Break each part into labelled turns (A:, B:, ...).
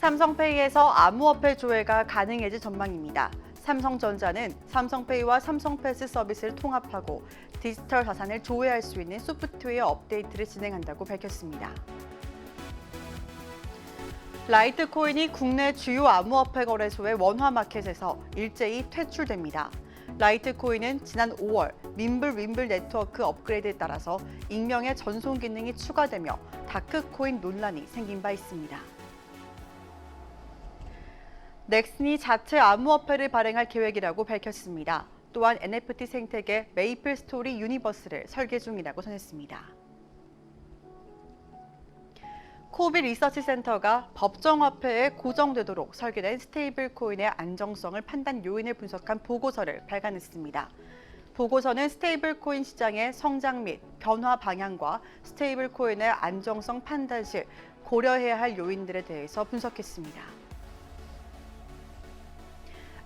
A: 삼성페이에서 암호화폐 조회가 가능해질 전망입니다. 삼성전자는 삼성페이와 삼성패스 서비스를 통합하고 디지털 자산을 조회할 수 있는 소프트웨어 업데이트를 진행한다고 밝혔습니다. 라이트코인이 국내 주요 암호화폐 거래소의 원화마켓에서 일제히 퇴출됩니다. 라이트코인은 지난 5월 밈블 네트워크 업그레이드에 따라서 익명의 전송 기능이 추가되며 다크코인 논란이 생긴 바 있습니다. 넥슨이 자체 암호화폐를 발행할 계획이라고 밝혔습니다. 또한 NFT 생태계 메이플 스토리 유니버스를 설계 중이라고 전했습니다. 코비 리서치 센터가 법정화폐에 고정되도록 설계된 스테이블 코인의 안정성을 판단 요인을 분석한 보고서를 발간했습니다. 보고서는 스테이블 코인 시장의 성장 및 변화 방향과 스테이블 코인의 안정성 판단 시 고려해야 할 요인들에 대해서 분석했습니다.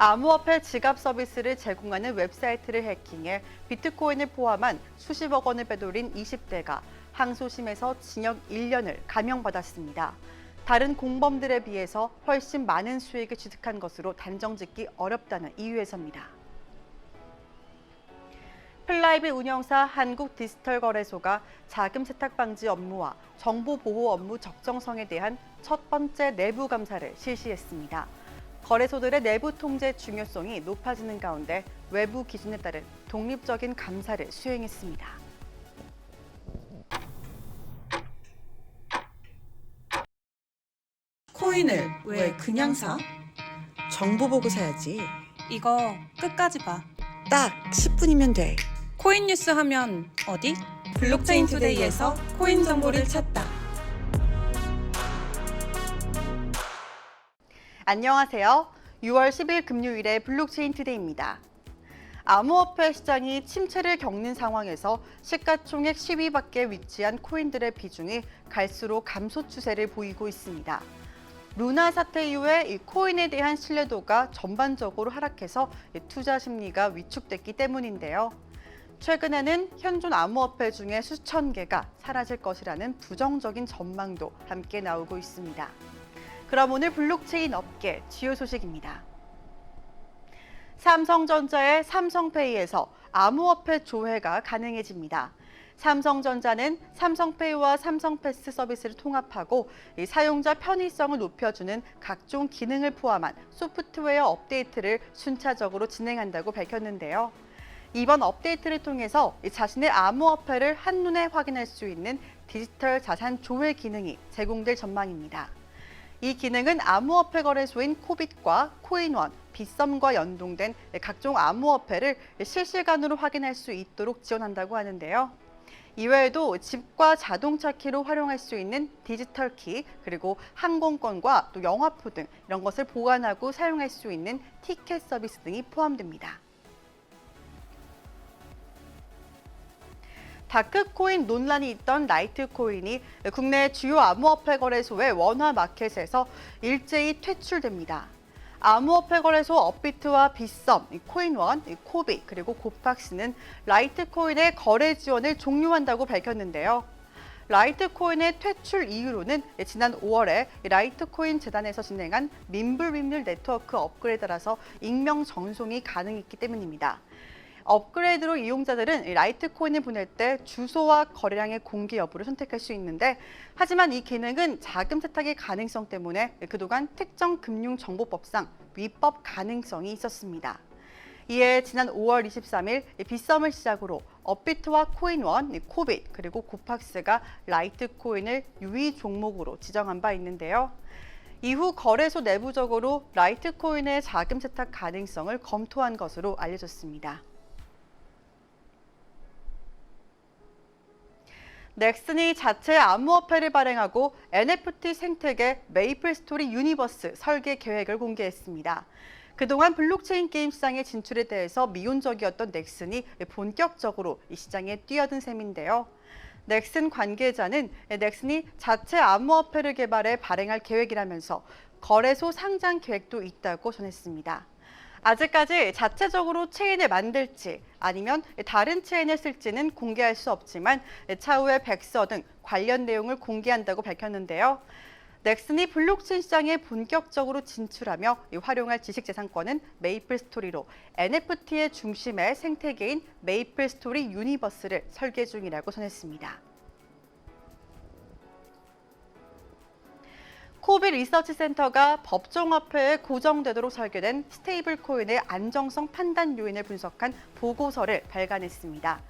A: 암호화폐 지갑 서비스를 제공하는 웹사이트를 해킹해 비트코인을 포함한 수십억 원을 빼돌린 20대가 항소심에서 징역 1년을 감형받았습니다. 다른 공범들에 비해서 훨씬 많은 수익을 취득한 것으로 단정짓기 어렵다는 이유에서입니다. 플라이빗 운영사 한국디지털거래소가 자금 세탁 방지 업무와 정보 보호 업무 적정성에 대한 첫 번째 내부 감사를 실시했습니다. 거래소들의 내부 통제 중요성이 높아지는 가운데 외부 기준에 따른 독립적인 감사를 수행했습니다.
B: 코인을 왜 그냥 사? 정보 보고 사야지.
C: 이거 끝까지 봐.
B: 딱 10분이면 돼.
C: 코인 뉴스 하면 어디? 블록체인 투데이에서 코인 정보를 찾다.
A: 안녕하세요. 6월 10일 금요일의 블록체인 투데이입니다. 암호화폐 시장이 침체를 겪는 상황에서 시가총액 10위 밖에 위치한 코인들의 비중이 갈수록 감소 추세를 보이고 있습니다. 루나 사태 이후에 이 코인에 대한 신뢰도가 전반적으로 하락해서 투자 심리가 위축됐기 때문인데요. 최근에는 현존 암호화폐 중에 수천 개가 사라질 것이라는 부정적인 전망도 함께 나오고 있습니다. 그럼 오늘 블록체인 업계 주요 소식입니다. 삼성전자의 삼성페이에서 암호화폐 조회가 가능해집니다. 삼성전자는 삼성페이와 삼성패스 서비스를 통합하고 사용자 편의성을 높여주는 각종 기능을 포함한 소프트웨어 업데이트를 순차적으로 진행한다고 밝혔는데요. 이번 업데이트를 통해서 자신의 암호화폐를 한눈에 확인할 수 있는 디지털 자산 조회 기능이 제공될 전망입니다. 이 기능은 암호화폐 거래소인 코빗과 코인원, 빗썸과 연동된 각종 암호화폐를 실시간으로 확인할 수 있도록 지원한다고 하는데요. 이외에도 집과 자동차 키로 활용할 수 있는 디지털 키, 그리고 항공권과 또 영화표 등 이런 것을 보관하고 사용할 수 있는 티켓 서비스 등이 포함됩니다. 다크코인 논란이 있던 라이트코인이 국내 주요 암호화폐 거래소의 원화 마켓에서 일제히 퇴출됩니다. 암호화폐 거래소 업비트와 빗썸, 코인원, 코빗, 그리고 곱박스는 라이트코인의 거래 지원을 종료한다고 밝혔는데요. 라이트코인의 퇴출 이유로는 지난 5월에 라이트코인 재단에서 진행한 밈블 네트워크 업그레이드라서 익명 전송이 가능했기 때문입니다. 업그레이드로 이용자들은 라이트코인을 보낼 때 주소와 거래량의 공개 여부를 선택할 수 있는데, 하지만 이 기능은 자금 세탁의 가능성 때문에 그동안 특정 금융정보법상 위법 가능성이 있었습니다. 이에 지난 5월 23일 빗썸을 시작으로 업비트와 코인원, 코빗, 그리고 곱박스가 라이트코인을 유의 종목으로 지정한 바 있는데요. 이후 거래소 내부적으로 라이트코인의 자금 세탁 가능성을 검토한 것으로 알려졌습니다. 넥슨이 자체 암호화폐를 발행하고 NFT 생태계 메이플 스토리 유니버스 설계 계획을 공개했습니다. 그동안 블록체인 게임 시장의 진출에 대해서 미온적이었던 넥슨이 본격적으로 이 시장에 뛰어든 셈인데요. 넥슨 관계자는 넥슨이 자체 암호화폐를 개발해 발행할 계획이라면서 거래소 상장 계획도 있다고 전했습니다. 아직까지 자체적으로 체인을 만들지 아니면 다른 체인을 쓸지는 공개할 수 없지만 차후에 백서 등 관련 내용을 공개한다고 밝혔는데요. 넥슨이 블록체인 시장에 본격적으로 진출하며 활용할 지식재산권은 메이플스토리로 NFT의 중심에 생태계인 메이플스토리 유니버스를 설계 중이라고 전했습니다. 코비 리서치 센터가 법정화폐에 고정되도록 설계된 스테이블 코인의 안정성 판단 요인을 분석한 보고서를 발간했습니다.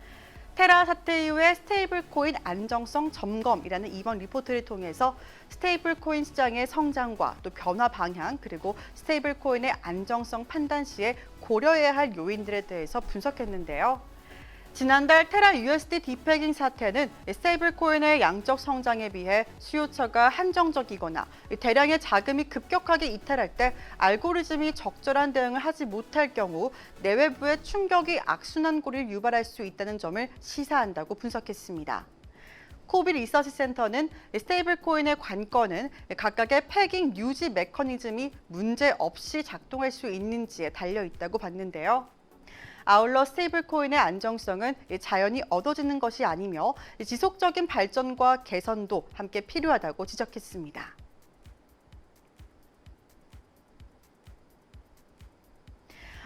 A: 테라 사태 이후에 스테이블 코인 안정성 점검이라는 이번 리포트를 통해서 스테이블 코인 시장의 성장과 또 변화 방향 그리고 스테이블 코인의 안정성 판단 시에 고려해야 할 요인들에 대해서 분석했는데요. 지난달 테라 USD 디패깅 사태는 스테이블 코인의 양적 성장에 비해 수요처가 한정적이거나 대량의 자금이 급격하게 이탈할 때 알고리즘이 적절한 대응을 하지 못할 경우 내외부의 충격이 악순환고리를 유발할 수 있다는 점을 시사한다고 분석했습니다. 코비 리서치 센터는 스테이블 코인의 관건은 각각의 패깅 유지 메커니즘이 문제 없이 작동할 수 있는지에 달려 있다고 봤는데요. 아울러 스테이블 코인의 안정성은 자연히 얻어지는 것이 아니며 지속적인 발전과 개선도 함께 필요하다고 지적했습니다.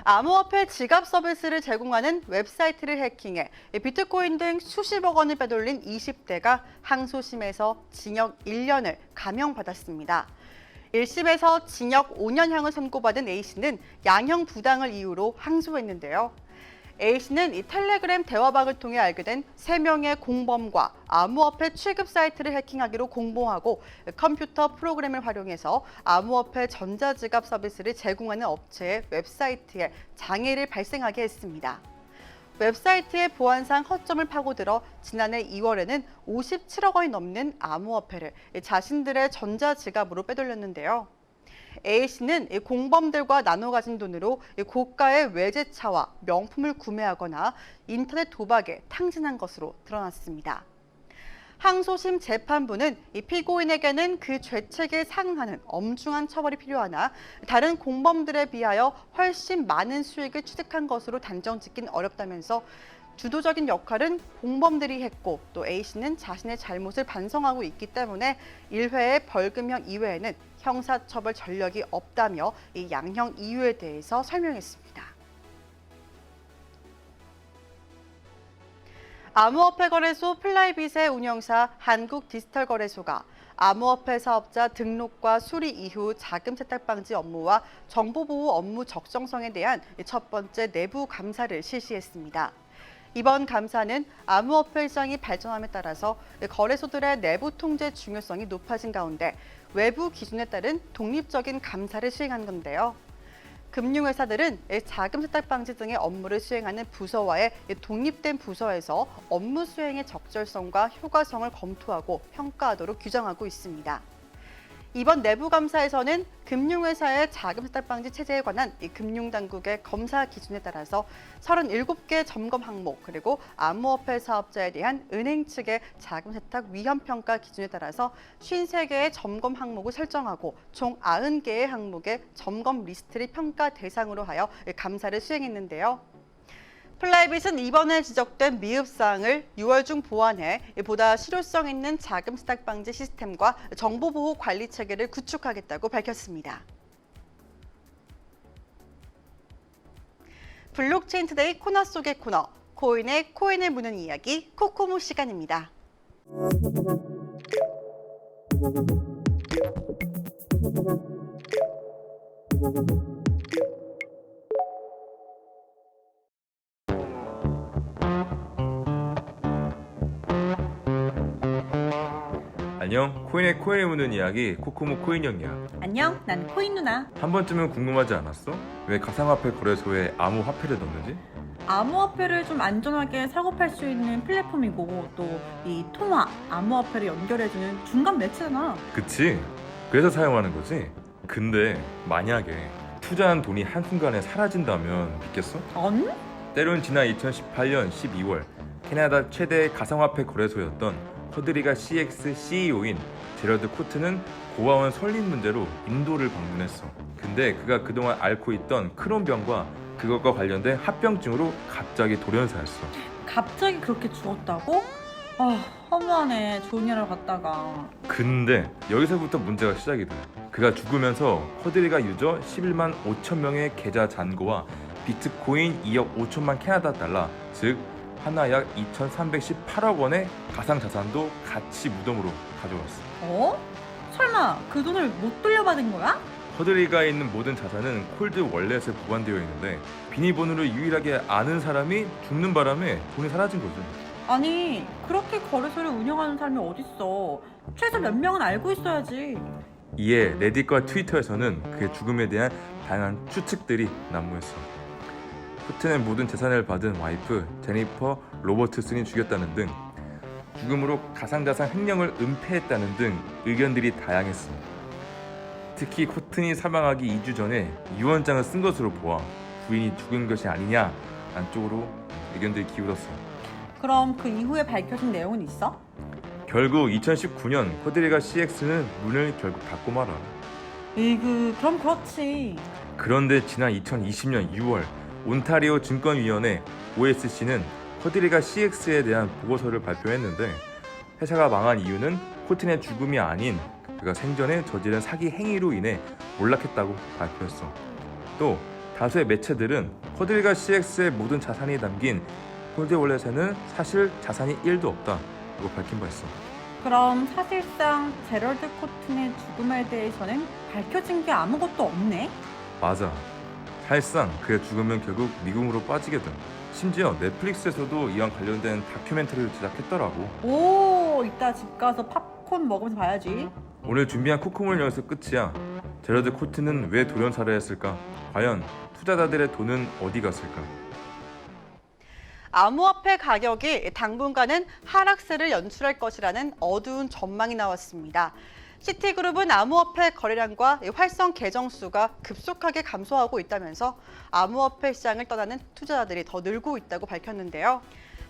A: 암호화폐 지갑 서비스를 제공하는 웹사이트를 해킹해 비트코인 등 수십억 원을 빼돌린 20대가 항소심에서 징역 1년을 감형받았습니다. 1심에서 징역 5년형을 선고받은 A씨는 양형 부당을 이유로 항소했는데요. A씨는 이 텔레그램 대화방을 통해 알게 된 3명의 공범과 암호화폐 취급 사이트를 해킹하기로 공모하고 컴퓨터 프로그램을 활용해서 암호화폐 전자지갑 서비스를 제공하는 업체의 웹사이트에 장애를 발생하게 했습니다. 웹사이트의 보안상 허점을 파고들어 지난해 2월에는 57억 원이 넘는 암호화폐를 자신들의 전자지갑으로 빼돌렸는데요. A씨는 공범들과 나눠 가진 돈으로 고가의 외제차와 명품을 구매하거나 인터넷 도박에 탕진한 것으로 드러났습니다. 항소심 재판부는 이 피고인에게는 그 죄책에 상응하는 엄중한 처벌이 필요하나 다른 공범들에 비하여 훨씬 많은 수익을 취득한 것으로 단정짓긴 어렵다면서 주도적인 역할은 공범들이 했고 또 A씨는 자신의 잘못을 반성하고 있기 때문에 1회의 벌금형 이외에는 형사처벌 전력이 없다며 이 양형 이유에 대해서 설명했습니다. 암호화폐 거래소 플라이빗의 운영사 한국디지털거래소가 암호화폐 사업자 등록과 수리 이후 자금 세탁 방지 업무와 정보보호 업무 적정성에 대한 첫 번째 내부 감사를 실시했습니다. 이번 감사는 암호화폐 시장이 발전함에 따라서 거래소들의 내부 통제 중요성이 높아진 가운데 외부 기준에 따른 독립적인 감사를 수행한 건데요. 금융회사들은 자금 세탁 방지 등의 업무를 수행하는 부서와의 독립된 부서에서 업무 수행의 적절성과 효과성을 검토하고 평가하도록 규정하고 있습니다. 이번 내부 감사에서는 금융회사의 자금 세탁 방지 체제에 관한 금융당국의 검사 기준에 따라서 37개 점검 항목 그리고 암호화폐 사업자에 대한 은행 측의 자금 세탁 위험 평가 기준에 따라서 53개의 점검 항목을 설정하고 총 90개의 항목의 점검 리스트를 평가 대상으로 하여 감사를 수행했는데요. 플라이빗은 이번에 지적된 미흡사항을 6월 중 보완해 보다 실효성 있는 자금 세탁 방지 시스템과 정보보호 관리 체계를 구축하겠다고 밝혔습니다. 블록체인 투데이 코너 속의 코너, 코인의 코인을 무는 이야기 코코모 시간입니다.
D: 안녕, 코인의 코인을 묻는 이야기 코코모 코인형이야.
C: 안녕, 난 코인 누나.
D: 한 번쯤은 궁금하지 않았어? 왜 가상화폐 거래소에 암호화폐를 넣는지?
C: 암호화폐를 좀 안전하게 사고 팔 수 있는 플랫폼이고 또 이 통화, 암호화폐를 연결해주는 중간 매체잖아.
D: 그치? 그래서 사용하는 거지? 근데 만약에 투자한 돈이 한순간에 사라진다면 믿겠어?
C: 아니?
D: 때론 지난 2018년 12월 캐나다 최대 가상화폐 거래소였던 허드리가 CX CEO인 제러드 코트는 고아원 설립 문제로 인도를 방문했어. 근데 그가 그동안 앓고 있던 크론병과 그것과 관련된 합병증으로 갑자기 돌연사였어.
C: 갑자기 그렇게 죽었다고? 허무하네. 좋은 일하러 갔다가.
D: 근데 여기서부터 문제가 시작이 돼. 그가 죽으면서 커드리가 유저 11만 5천 명의 계좌 잔고와 비트코인 2억 5천만 캐나다 달러, 즉 하나 약 2,318억 원의 가상 자산도 같이 무덤으로 가져갔어.
C: 설마 그 돈을 못 돌려받은 거야?
D: 커드리가 있는 모든 자산은 콜드 월렛에 보관되어 있는데 비밀번호를 유일하게 아는 사람이 죽는 바람에 돈이 사라진 거지.
C: 아니, 그렇게 거래소를 운영하는 사람이 어딨어. 최소 몇 명은 알고 있어야지.
D: 이에 레딧과 트위터에서는 그의 죽음에 대한 다양한 추측들이 난무했어. 코튼의 모든 재산을 받은 와이프 제니퍼 로버트슨이 죽였다는 등, 죽음으로 가상자산 횡령을 은폐했다는 등 의견들이 다양했어. 특히 코튼이 사망하기 2주 전에 유언장을 쓴 것으로 보아 부인이 죽은 것이 아니냐 안쪽으로 의견들이 기울었어.
C: 그럼 그 이후에 밝혀진 내용은 있어?
D: 결국 2019년 커드리가 CX는 문을 결국 닫고 말아.
C: 그럼 그렇지.
D: 그런데 지난 2020년 6월 온타리오 증권위원회 OSC는 커드리가 CX에 대한 보고서를 발표했는데, 회사가 망한 이유는 코튼의 죽음이 아닌 그가 생전에 저지른 사기 행위로 인해 몰락했다고 발표했어. 또 다수의 매체들은 커드리가 CX의 모든 자산이 담긴 콜드 월렛에는 사실 자산이 1도 없다고 밝힌 바 있어.
C: 그럼 사실상 제럴드 코튼의 죽음에 대해서는 밝혀진 게 아무것도 없네?
D: 맞아. 사실상 그의 죽으면 결국 미궁으로 빠지게 돼. 심지어 넷플릭스에서도 이와 관련된 다큐멘터리를 제작했더라고.
C: 이따 집 가서 팝콘 먹으면서 봐야지.
D: 오늘 준비한 코코몰 여기서 끝이야. 제러드 코튼은 왜 돌연사를 했을까? 과연 투자자들의 돈은 어디 갔을까?
A: 암호화폐 가격이 당분간은 하락세를 연출할 것이라는 어두운 전망이 나왔습니다. 시티그룹은 암호화폐 거래량과 활성 계정 수가 급속하게 감소하고 있다면서 암호화폐 시장을 떠나는 투자자들이 더 늘고 있다고 밝혔는데요.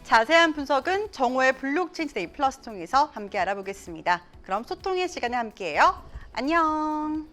A: 자세한 분석은 정오의 블록체인 투데이 플러스 통해서 함께 알아보겠습니다. 그럼 소통의 시간에 함께해요. 안녕.